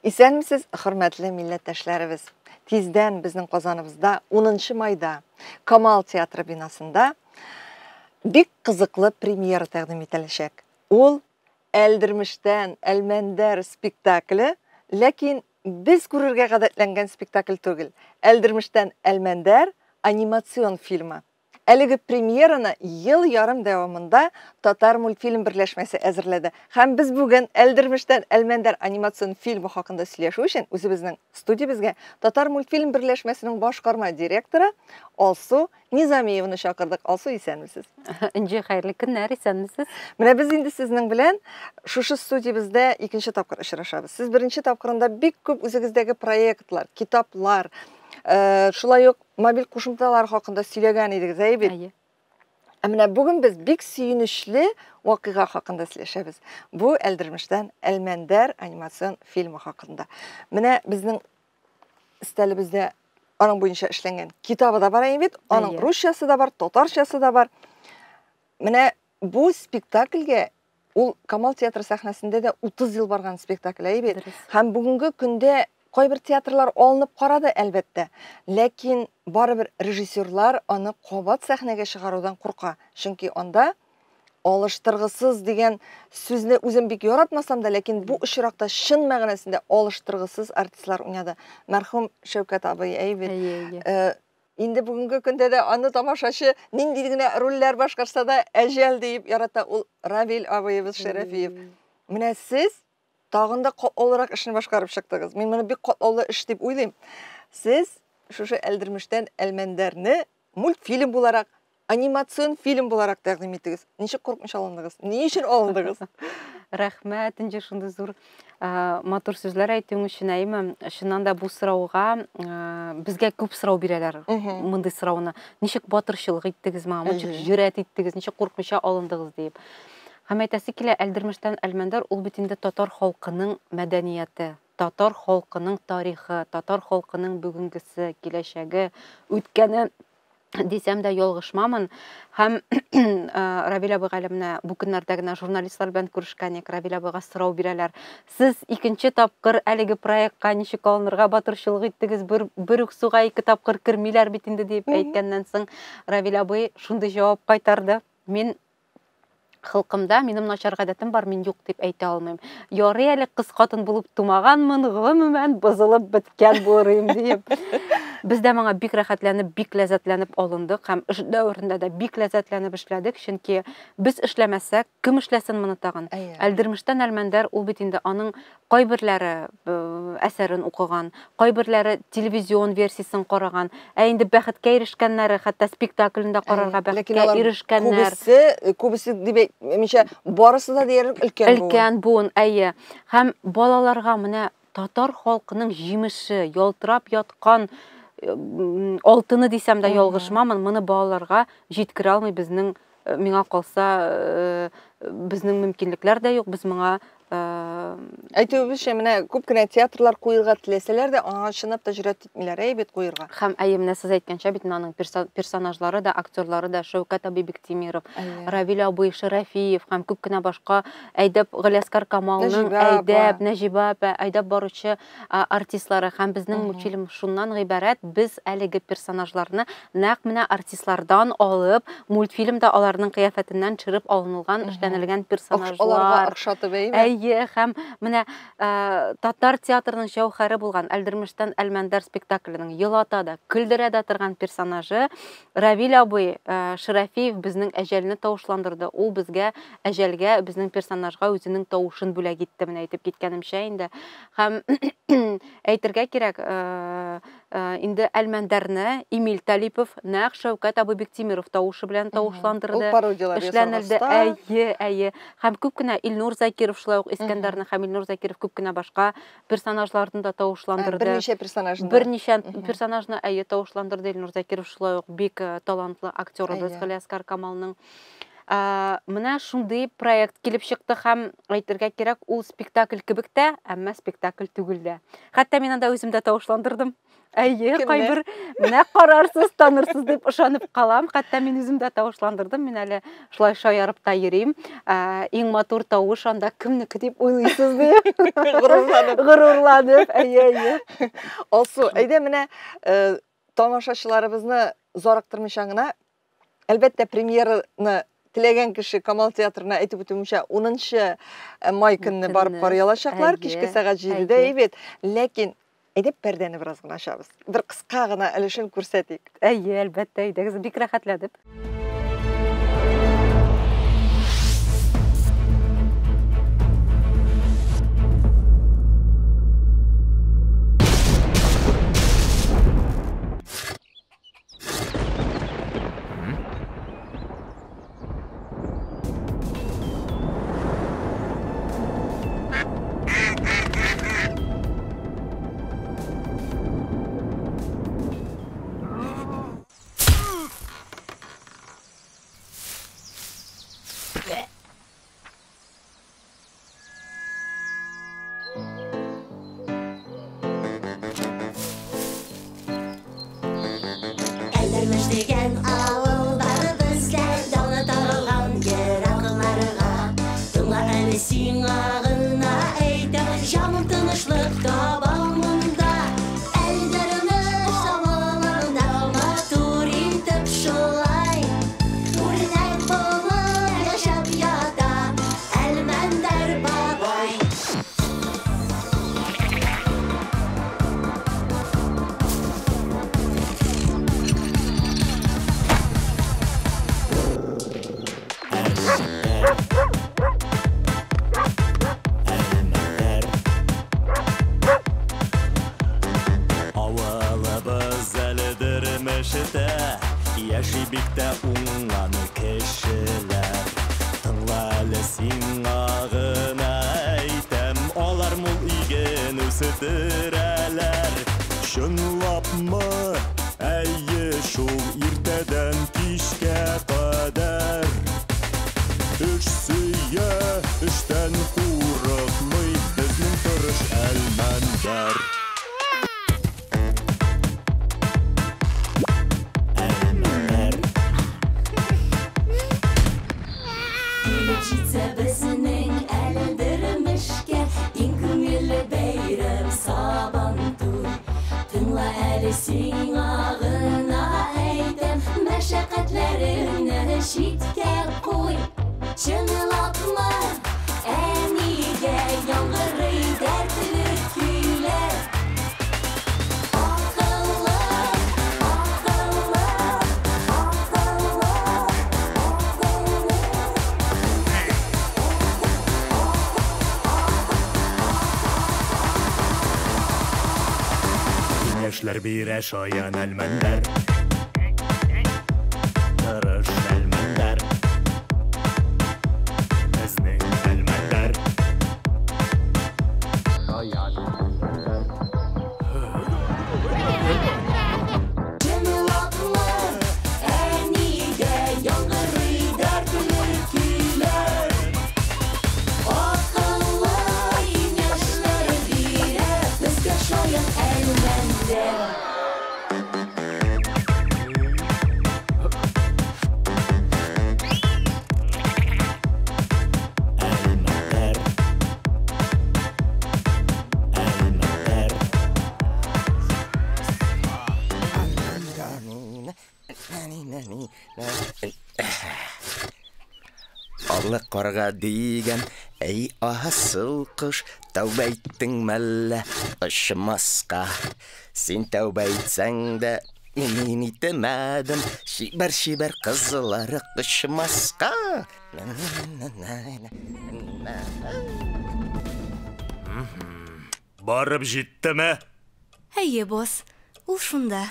Исәнмесез, хөрмәтле милләттәшләребез. Тиздән безнең Казаныбызда 10 майда Камал театры бинасында бик кызыклы премьера тәкъдим ителәчәк. Ул Әлдермештән Әлмәндәр спектакле, ләкин без күрергә гадәтләнгән спектакль түгел. Әлдермештән Әлмәндәр анимацион фильмы. Әлеге премьераны ел ярым дәвамында Татар мультфильм берләшмәсе әзерләде. Һәм без бүген Әлдермештән Әлмәндәр анимацион фильмы хакында сөйләшү өчен үзебезнең студиябезгә Татар мультфильм берләшмәсенең башкарма директоры Алсу Низамиевны чакырдык. Алсу, исәнмесез? Инҗи, хәерле көннәр, исәнмесез? Менә без инде сезнең белән шушы студиябездә икенче тапкыр очрашабыз. Сез беренче тапкырында бик күп үзегездәге проектлар, китаплар, шулай ук мобиль кушымталар хакында сөйләгән идегез, әйбит. Менә бүген без бик сөенечле вакыйга хакында сөйләшәбез. Бу Әлдермештән Әлмәндәр анимацион фильмы хакында. Менә безнең стәлебездә аның буенча эшләнгән китабы да бар әйбит, аның русчасы да бар, татарчасы да бар. Менә бу спектакльгә ул Камал театры сәхнәсендә дә 30 ел барган спектакль әйбит. Һәм бүгенге көндә кайбер театрлар алынып карады әлбәттә, ләкин барыбер режиссерлар аны кабат сәхнәгә чыгарудан курка. Чөнки анда алыштыргысыз дигән сүзне үзем бик яратмасам да, ләкин бу очракта чын мәгънәсендә алыштыргысыз артистлар уйнады. Мәрхүм Шәүкәт абый әйбит. Инде бүгенге көндә дә аны тамашачы нинди генә рольләр башкарса да әҗәл дип ярата ул Равил абыебыз Шәрәфиев. Менә сез тагын да катлырак эшне башкарып чыктыгыз. Мин моны бик катлаулы эш дип уйлыйм. Сез шушы Әлдермештән Әлмәндәрне мультфильм буларак, анимацион фильм буларак тәкъдим иттегез. Ничек куркыныч алындыгыз? Ни өчен алындыгыз? Рәхмәт, инде шундый зур матур сүзләр әйтүең өчен әйме. Чыннан да бу сорауга безгә күп сорау бирәләр. Мондый сорауны. Ничек батырчылык иттегез миңа? Ничек җөрәт иттегез? Ничек куркмыйча алындыгыз дип. Һәм әйтәсе килә, Әлдермештән Әлмәндәр ул бит инде татар халкының мәдәнияте, татар халкының тарихы, татар халкының бүгенгесе, киләчәге, үткәне дисәм дә ялгышмамын. Һәм Равил абыйга менә бу көннәрдә генә журналистлар белән күрешкәнек, Равил абыйга сорау бирәләр. Сез икенче тапкыр әлеге проектка ничек алынырга батырчылык иттегез? Бер үк суга ике тапкыр кермиләр бит инде дип әйткәннән соң, Равил абый шундый җавап кайтарды. Мин Хылкымда минем начар гадәтем бар, мин юк дип әйтә алмыйм. Ярый әле кыз хатын булып тумаганмын, гомумән бозылып беткән булырым дип. Без дә моңа бик рәхәтләнеп, бик ләззәтләнеп алындык һәм эш дәврендә дә бик ләззәтләнеп эшләдек, чөнки без эшләмәсәк, кем эшләсен моны тагын? Әлдермештән Әлмәндәр ул бит инде аның кайберләре әсәрен укыган, кайберләре телевизион версиясын караган, ә инде бәхеткә ирешкәннәре, хәтта спектаклендә карарга бәхеткә ирешкәннәр. Күбесе дип әйтмичә, барысы да диярлек өлкән буын, әйе. Һәм балаларга менә татар халкының җимеше, ялтырап яткан алтыны дисәм дә ялгышмамын, моны балаларга җиткерә алмый безнең, миңа калса, безнең мөмкинлекләр дә юк, без моңа әйтүебезчә, менә күп кенә театрлар куйырга теләсәләр дә, аңа чынлап та җөрәт итмиләр, әйбит куйырга. Һәм әйе, менә сез әйткәнчә бит аның персонажлары да, актерлары да Шәүкәт абый Биктимиров, Равил абый Шәрәфиев һәм күп кенә башка әйдәп Галиаскар Камалның әйдәп, Нәҗибә апа әйдәп баручы артистлары һәм безнең мультфильм шуннан гыйбарәт, без әлеге персонажларны нәкъ менә артистлардан алып, мультфильмда аларның кыяфәтеннән төшереп алынылган, эшләнелгән персонажлар. Аларга охшатып әйме? Һәм менә татар театрының җәүһәре булган Әлдермештән Әлмәндәр спектакленең елата да, көлдерә дә торган персонажы Равил абый Шәрәфиев безнең әҗәлне тавышландырды. Ул безгә әҗәлгә, безнең персонажга үзенең тавышын бүләк итте, менә әйтеп киткәнемчә инде. Һәм әйтергә кирәк, инде Әлмәндәрне Эмиль Талипов нәкъ Шәүкәт абый Биктимиров тавышы белән тавышландырды. Эшләнелде, әйе. Һәм күп кенә Илнур Закиров, шулай ук Искәндәрне һәм Илнур Закиров күп кенә башка персонажларны да тавышландырды. Берничә персонажны. Берничә персонажны әйе тавышландырды Илнур Закиров, шулай ук бик талантлы актерыбыз Галиаскар Камалның. Мына шундый проект килеп чыкты һәм әйтергә кирәк, ул спектакль кебек тә, әмма спектакль түгел дә. Хәтта мин анда үзем дә тавышландырдым. Әйе, кайбер менә карарсыз, танырсыз дип ышанып калам. Хәтта мин үзем дә тавышландырдым. Мин әле шулай шаярып та йөрим. Иң матур тавыш анда кемнеке дип уйлыйсыз дип. Горурланып. Әйе. Алсу, әйдә менә тамашачыларыбызны зарыктырмыйча гына, әлбәттә премьераны теләгән кеше Камал театрына әйтеп үтүмчә 10 май көнне барып карый алачаклар, кичке сәгать 7-дә әйбет. Ләкин әйдәп пәрдәне бераз гына ачабыз. Бер кыска гына өлешен күрсәтик. Әйе, әлбәттә, әйдәгез, бик рәхәтләдеп. Degan ağılları bizler dağına dağılgan yer akıllarıga Tınla əlisin ağına eydəm Canım tınışlık tabağımında Əllərimi şamalarında Matur intip şulay Urinek bulur yaşap yada Elmender babay Яшибикте уңаны кешеләр Тыңла әле син ағына әйтәм Алар мул иген үсетірәләр Шынлапмы, әйе шул иртәдән кичкә кадәр Эш сөйә, эштән курыкмый Безнең тырыш әлмәндәр Sing ağına eydem Məşəqqətlərini şitkə qoy Çınılapma Əniyə yanğırı dərtli külər Ağıllı, ağıllı, ağıllı, Яшьләр бирә шаян әлмәндәр Тырыш әлмәндәр Безнең әлмәндәр Шаян Çınılapma Əniyə yanğırı dərtli külər Ağıllı yaşlar birə Bizgə şayan əlməndə Аллы қарға дейген, әй асыл қыш, тәубә иттің мәлі ұшымасқа. Сен тәубә итсәң дә, мен итемәдім, шибәр қызылары ұшымасқа. Барып җиттеме? Әйе, бос, ул шунда.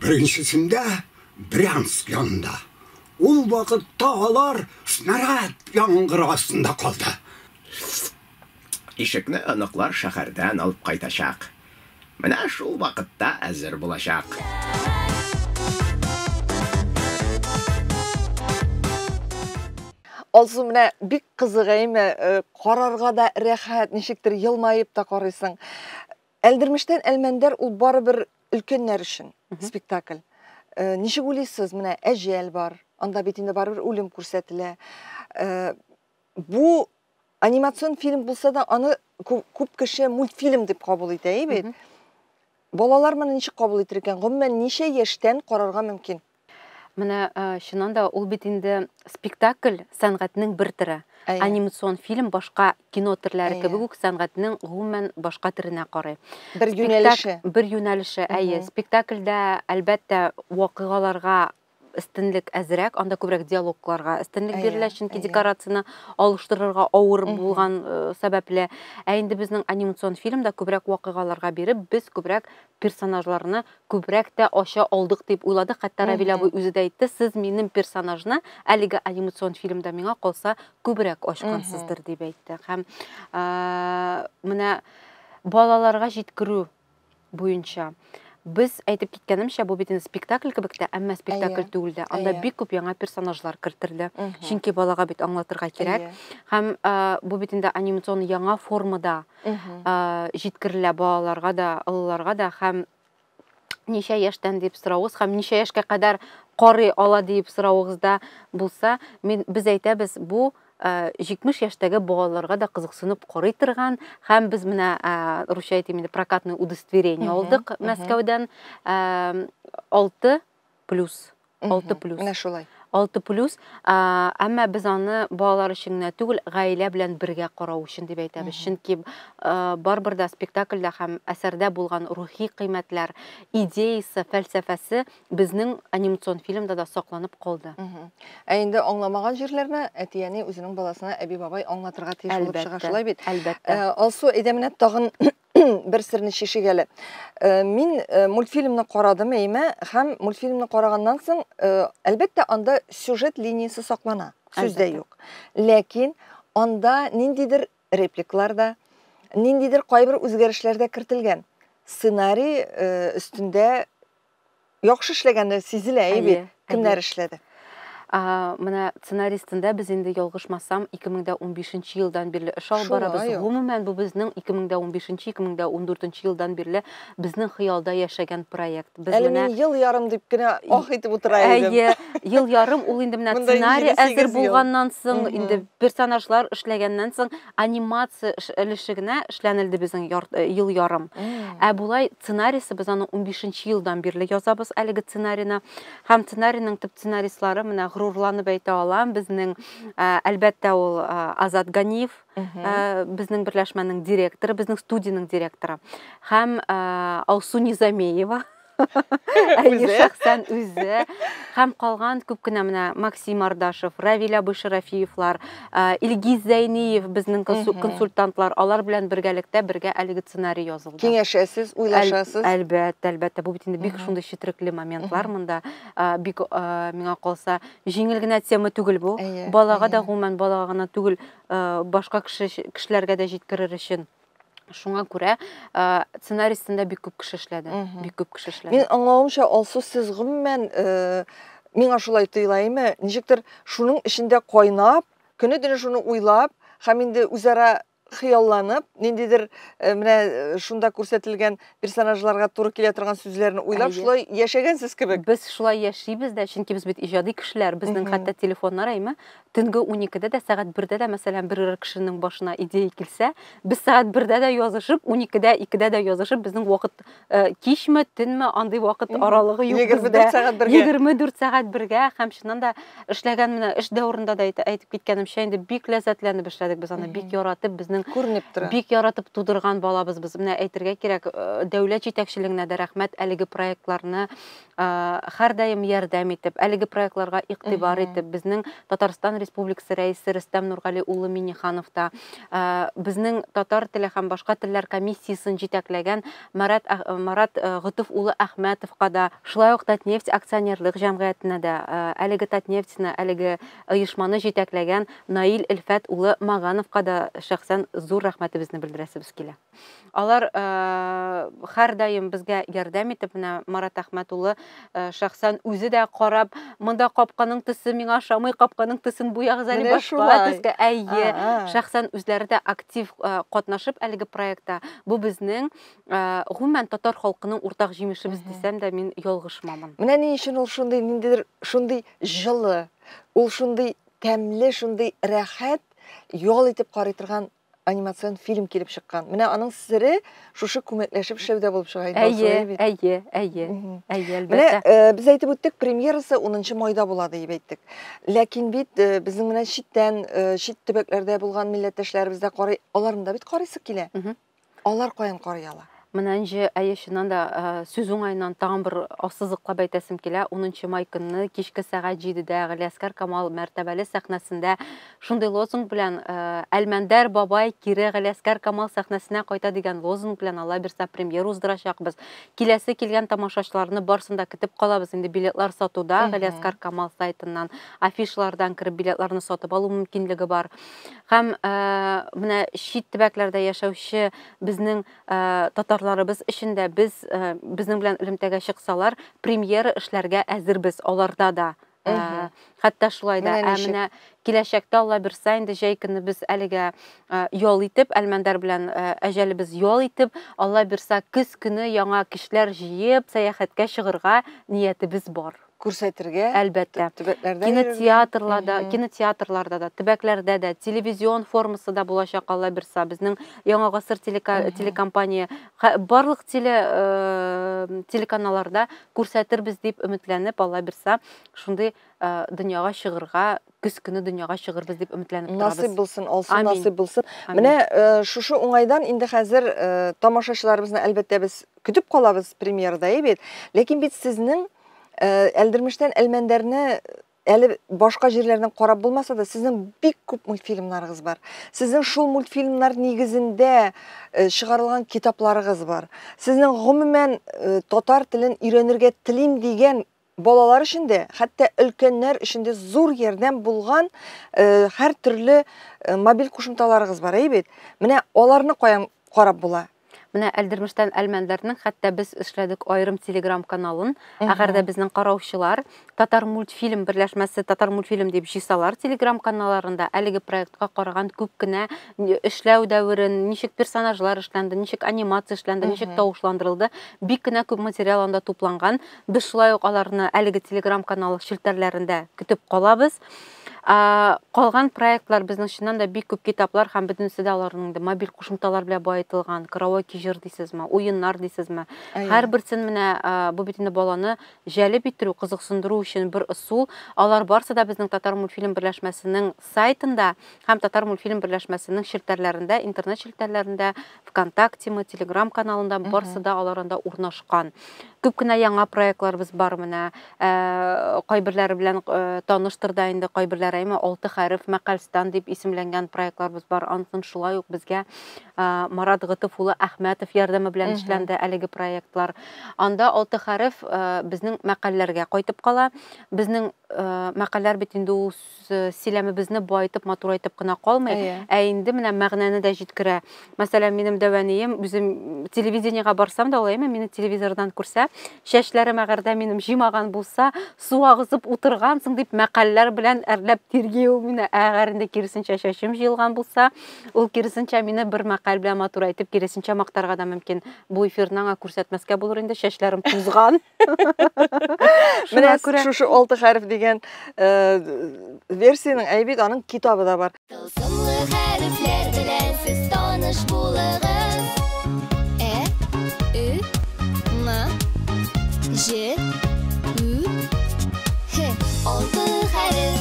Birincisinde Bryansk yanında. Ул вакытта алар снаряд яңгыр астында калды. Ишекне аныклар шәһәрдән алып кайтачак. менә шул вакытта әзер булачак. Алсу менә бик кызыгаймы, карарга да рәхәт, ничектер елмаеп та карыйсың. Әлдермештән Әлмәндәр ул барыбер өлкәннәр өчен спектакль. Ничек уйлыйсыз, менә әҗәл бар, анда бит инде барыбер үлем күрсәтелә. Бу анимацион фильм булса да, аны күп кеше мультфильм дип кабул итә бит. Балалар моны ничек кабул итер икән? Гомумән ничә яшьтән карарга мөмкин? Менә шуннан да ул бит инде спектакль сәнгатьнең бер төре. Анимацион фильм башка кино төрләре кебек үк сәнгатьнең гомумән башка төренә карый. Бер юнәлеше. Бер юнәлеше, әйе. Спектакльдә әлбәттә вакыйгаларга өстенлек әзрәк, анда күбрәк диалогларга өстенлек бирелә, чөнки декорацияны алыштырырга авыр булган сәбәпле. Ә инде безнең анимацион фильмда күбрәк вакыйгаларга биреп, без күбрәк персонажларны күбрәк тә ача алдык дип уйладык. Хәтта Равил абый үзе дә әйтте, сез минем персонажны әлеге анимацион фильмда миңа калса күбрәк ачкансыздыр дип әйтте. Һәм менә балаларга җиткерү буенча biz әйтеп киткәнемчә, бу бит инде спектакль кебек тә, әмма спектакль түгел дә. Анда бик күп яңа персонажлар кертелде. Чөнки балага бит аңлатырга кирәк. Һәм бу бит инде анимацион яңа формада җиткерелә балаларга да, олыларга да. Һәм ничә яшьтән дип соравыз, һәм ничә яшькә кадәр карый ала дип соравызда булса, без әйтәбез, бу 70 яшьтәге балаларга да кызыксынып карый торган, һәм без менә русча әйтим инде прокатный удостоверение алдык Мәскәүдән 6+. Менә шулай. 6+, әмма без аны балалар өчен генә түгел, гаилә белән бергә карау өчен дип әйтәбез. Чөнки барбыр да спектакльдә һәм әсәрдә булган рухи кыйммәтләр, идеясы, фәлсәфәсе безнең анимацион фильмда да сакланып калды. Ә инде аңламаган җирләрне әтияне үзенең баласына әби бабай аңлатырга тиеш булып чыга, шулай бит. Әлбәттә. Алсу, әйдәменә тагын бер серне шишегәле. Мин мультфильмны карадым, һәм мультфильмны караганнан соң, әлбәттә анда сюжет линиясе саклана, сүздә юк. Ләкин анда ниндидер репликлар да, ниндидер кайбер үзгәрешләр дә кертелгән. Сценарий өстендә яхшы эшләгәнне сизелә, бит. Кемнәр эшләде? Менә сценаристында без инде ялгышмасам 2015 елдан бирле эш алып барабыз. Гомумән бу безнең 2015-2014 елдан бирле безнең хыялда яшәгән проект. Без менә ел ярым дип кенә итеп утыра идем. Әйе, ел ярым ул инде менә сценарий әзер булганнан соң, инде персонажлар эшләгәннән соң анимация өлеше генә эшләнелде безнең ел ярым. Ә булай сценарийсы без аны 15 елдан бирле язабыз әлеге сценарийны. Һәм сценарийның төп сценаристлары менә горурланып әйтә алам, безнең әлбәттә ул Азат Ганиев, безнең берләшмәнең директоры, безнең студияның директоры. Һәм Алсу Низамеева, шәхсән үзе, һәм калган күп кенә менә Максим Ардашев, Равил абый Шарафиевлар, Илгиз Зәйниев, безнең консультантлар, алар белән бергәлектә бергә әлеге сценарий язылды. Киңәшәсез, уйлашасыз? Әлбәттә, бу бит инде бик шундый четерекле моментлар монда. Бик миңа калса җиңел генә тема түгел бу. Балага да гомумән балага гына түгел, башка кешеләргә дә җиткерер өчен. Шуңа күрә сценаристында бик күп кеше эшләде. Мин аңлавымча, Алсу, сез гомумән миңа шулай тоелаймы, ничектер шуның эчендә кайнап, көне-төне шуны уйлап, һәм инде үзара хыялланып, ниндидер менә шунда күрсәтелгән персонажларга туры килә торган сүзләрне уйлап, шулай яшәгәнсез кебек. Без шулай яшибез дә, чөнки без бит иҗади кешеләр, безнең хәтта телефоннар әйме, төнге 12-дә дә, сәгать 1-дә дә, мәсәлән, бер кешенең башына идея килсә, без сәгать 1-дә дә язышып, 12-дә, 2-дә дә язышып, безнең вакыт кичме, төнме, андый вакыт аралыгы юк бездә. 24 сәгать бергә, һәм шуннан да эшләгән менә эш дәврендә дә әйтеп киткәнемчә, инде бик ләззәтләнеп эшләдек без аны, бик яратып, безнең күренеп тора. Бик яратып тудырган балабыз без. Менә әйтергә кирәк, дәүләт җитәкчелегенә дә рәхмәт, әлеге проектларны һәр даим ярдәм итеп, әлеге проектларга игътибар итеп, безнең Татарстан Республикасы рәисе Рөстәм Нургали улы Минниханов та, безнең татар теле һәм башка телләр комиссиясын җитәкләгән Марат Гытов улы Әхмәтовка да, шулай ук Татнефть акционерлык җәмгыятенә дә, әлеге Татнефтьне, әлеге оешманы җитәкләгән Наил Илфәт улы Магановка да шәхсән зур рәхмәтебезне белдерәсебез килә. Алар һәр даим безгә ярдәм итеп, менә Марат Әхмәт улы шәхсән үзе дә карап, монда капканың төсе миңа ошамый, капканың төсен буягыз әле Менә башка шулай. төскә. Әйе, шәхсән үзләре дә актив катнашып әлеге проектта. Бу безнең гомумән татар халкының уртак җимешебез дисәм дә мин ялгышмамын. Менә ни өчен ул шундый ниндидер шундый җылы, ул шундый тәмле, шундый рәхәт ял итеп карый торган анимацион фильм килеп чыккан. Менә аның сире шушы күмәкләшеп эшләүдә булып чыга инде. Әйе, Менә әлбәттә. без әйтеп үттек, премьерасы 10 майда була дип әйттек. Ләкин бит безнең менә читтән, чит төбәкләрдә булган милләттәшләребез дә карый, аларны да бит карыйсы килә. Алар каян карый ала? Менәнче әйешеннән дә сүз уңайыннан тагын бер ассызыклап әйтәсем килә. 10 май көнне кичке сәгать 7-дә Галиәскәр Камал мәртәбәле сәхнәсендә шундый лозунг белән Әлмәндәр бабай кире Галиәскәр Камал сәхнәсенә кайта дигән лозунг белән Алла бирсә премьера уздырачакбыз. Киләсе килгән тамашачыларны барсын да көтеп калабыз. Инде билетлар сатуда Галиәскәр Камал сайтыннан, афишлардан киреп билетларны сатып алу мөмкинлеге бар. Һәм менә чит төбәкләрдә яшәүче безнең татарларыбыз эчендә безнең белән элемтәгә чыксалар, премьера эшләргә әзербез аларда да. Хәтта шулай да. Менә киләчәктә Алла бирсә инде җәй көнне без әлегә ял итеп, Әлмәндәр белән әҗәлебез ял итеп, Алла бирсә көз көне яңа кешеләр җыеп сәяхәткә чыгырга ниятебез бар. Күрсәтергә, Әлбәттә. Кинотеатрларда да, төбәкләрдә дә, телевизион формасы да булачак Алла бирсә, безнең Яңа гасыр телекомпания барлык телеканалларда күрсәтербез дип өметләнеп, Алла бирсә, шундый дөньяга чыгырга, көз көне дөньяга чыгырбыз дип өметләнеп торабыз. Насыйп булсын, алсын, насыйп булсын. Менә шушы уңайдан инде хәзер тамашачыларыбызны әлбәттә без көтеп калабыз премьерада, бит. Ләкин бит сезнең Әлдермештән Әлмәндәрне әле башка җирләрдән карап булмаса да, сезнең бик күп мультфильмнарыгыз бар. Сезнең шул мультфильмнар нигезендә чыгарылган китапларыгыз бар. Сезнең гомумән татар телен өйрәнергә телим дигән балалар өчен дә, хәтта өлкәннәр өчен дә зур ярдәм булган һәр төрле мобиль кушымталарыгыз бар, бит. Менә аларны каян карап була? Менә Әлдермештән Әлмәндәрнең хәтта без эшләдек аерым телеграм каналын. Әгәр дә безнең караучылар Татар мультфильм берләшмәсе, Татар мультфильм дип җыйсалар телеграм каналларында, әлеге проектка караган күп кенә эшләү дәверен, ничек персонажлар эшләнде, ничек анимация эшләнде, ничек тавышландырылды, бик кенә күп материал анда тупланган. Без шулай ук аларны әлеге телеграм каналы челтәрләрендә көтеп калабыз. Калган проектлар безнең чыннан да бик күп китаплар һәм бөтенесе дә аларның да мобиль кушымталар белән баетылган, караоке җыр дисезме, уеннар дисезме. Һәр берсен менә бу бит инде баланы җәлеп иттерү, кызыксындыру өчен бер ысул. Алар барсы да безнең Татар мультфильм берләшмәсенең сайтында һәм Татар мультфильм берләшмәсенең челтәрләрендә, интернет челтәрләрендә, ВКонтакте, Телеграм каналында барсы да аларында урнашкан. Күп кенә яңа проектларыбыз бар менә. Кайберләре белән таныштыр да инде, кайберләре Алты хәреф Мәкалстан дип исемләнгән проектларыбыз бар. Антын шулай ук безгә Марат Гытов улы Әхмәтов ярдәме белән эшләнде әлеге проектлар. Анда алты хәреф безнең мәкалләргә кайтып кала. Безнең мәкалләр бит инде ул сөйләмебезне байтып, матурайтып кына калмый, инде менә мәгънәне дә җиткерә. Мәсәлән, минем дәвәнием, үзем телевидениегә барсам да, алаймы, мине телевизордан күрсә, чәчләрем әгәр дә минем җимаган булса, су агызып утыргансың дип мәкалләр белән әрләп тирги ул мине. Әгәр инде киресенчә чәчем җыелган булса, ул киресенчә мине бер мәкаль белән матурайтып, киресенчә мактарга да мөмкин. Бу эфирны аңа күрсәтмәскә булыр инде, чәчләрем тузган. Менә шушы алты хәреф дигән версияның әйбит аның китабы да бар. Тылсымлы хәрефләр белән сез таныш булыгыз. Ü, M, J, Ü, H. Алты хәреф.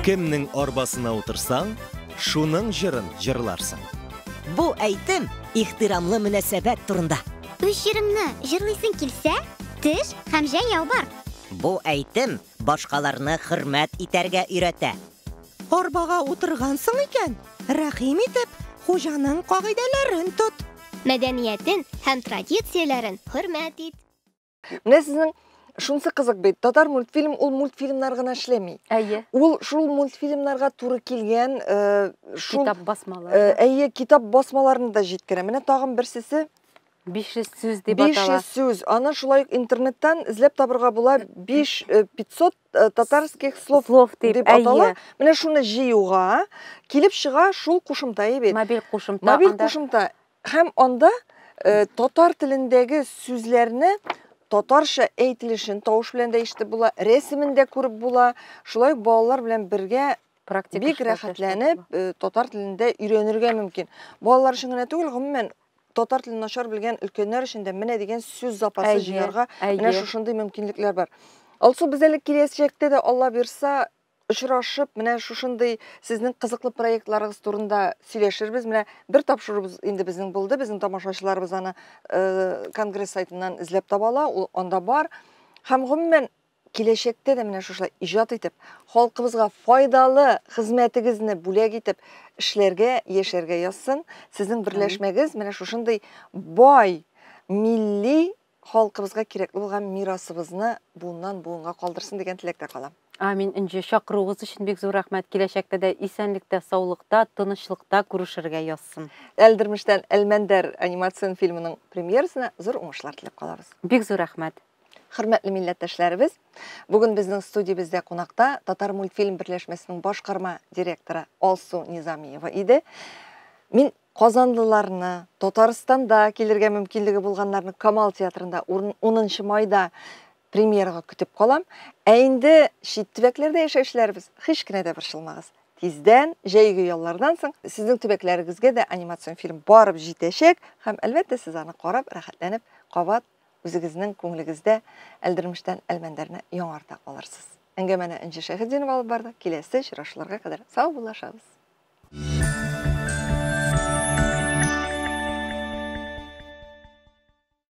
Кемнең арбасына утырсаң, шуның җырын җырларсың. Бу әйтем ихтирамлы мөнәсәбәт турында. Үз җырыңны җырлыйсың килсә, теш һәм җәяү бар. Бу әйтем башкаларны хөрмәт итәргә өйрәтә. Арбага утыргансың икән, рәхим итеп, хуҗаның кагыйдәләрен тот. Мәдәниятен һәм традицияләрен хөрмәт ит. Менә сезнең шунысы кызык бит. Татар мультфильм ул мультфильмнар гына эшләми. Әйе. Ул шул мультфильмнарга туры килгән шул Китап басмалары. әйе китап басмаларын да җиткерә. Менә тагын берсесе 500 сүз дип атала. 500 сүз. Аны шулай ук интернеттан эзләп табырга була. 500 татарских слов дип атала. Менә шуны җыюга килеп чыга шул кушымта бит. Мобиль кушымта. Мобиль кушымта. Һәм анда татар телендәге сүзләрне татарча әйтелешен тавыш белән дә ишетеп була, рәсемен дә күреп була. Шулай ук балалар белән бергә Практик бик рәхәтләнеп татар телендә өйрәнергә мөмкин. Балалар өчен генә түгел, гомумән татар телен начар белгән өлкәннәр өчен дә менә дигән сүз запасы җыярга менә шушындый мөмкинлекләр бар. Алсу без әле киләчәктә дә Алла бирсә очрашып, менә шушындый сезнең кызыклы проектларыгыз турында сөйләшербез. Менә бер тапшырыбыз инде безнең булды. Безнең тамашачыларыбыз аны конгресс сайтыннан эзләп табала, ул анда бар. Һәм гомумән киләчәктә дә менә шушлай иҗат итеп, халкыбызга файдалы хезмәтегезне бүләк итеп эшләргә, яшәргә язсын. Сезнең берләшмәгез менә шушындый бай, милли халкыбызга кирәкле булган мирасыбызны буыннан буынга калдырсын дигән теләктә калам. Амин. Инҗе чакыруыгыз өчен бик зур рәхмәт. Киләчәктә дә исәнлектә, саулыкта, тынычлыкта күрешергә язсын. Әлдермештән Әлмәндәр анимацион фильмының премьерасына зур уңышлар теләп калабыз. Бик зур рәхмәт. Хөрмәтле милләттәшләребез, бүген безнең студиябездә кунакта Татар мультфильм берләшмәсенең башкарма директоры Алсу Низамиева иде. Мин Казанлыларны, Татарстанда килергә мөмкинлеге булганнарны Камал театрында 10 майда премьерага көтеп калам. Ә инде чит төбәкләрдә яшәүчеләребез, һич кенә дә борчылмагыз. Тиздән, җәйге яллардан соң сезнең төбәкләрегезгә дә анимацион фильм барып җитәчәк һәм әлбәттә сез аны карап, рәхәтләнеп, кабат үзегезнең күңелегездә Әлдермештән Әлмәндәрне яңарта алырсыз. Әңгәмәне Энҗе Шәһидинова алып барды. Киләсе очрашуларга кадәр сау булашабыз.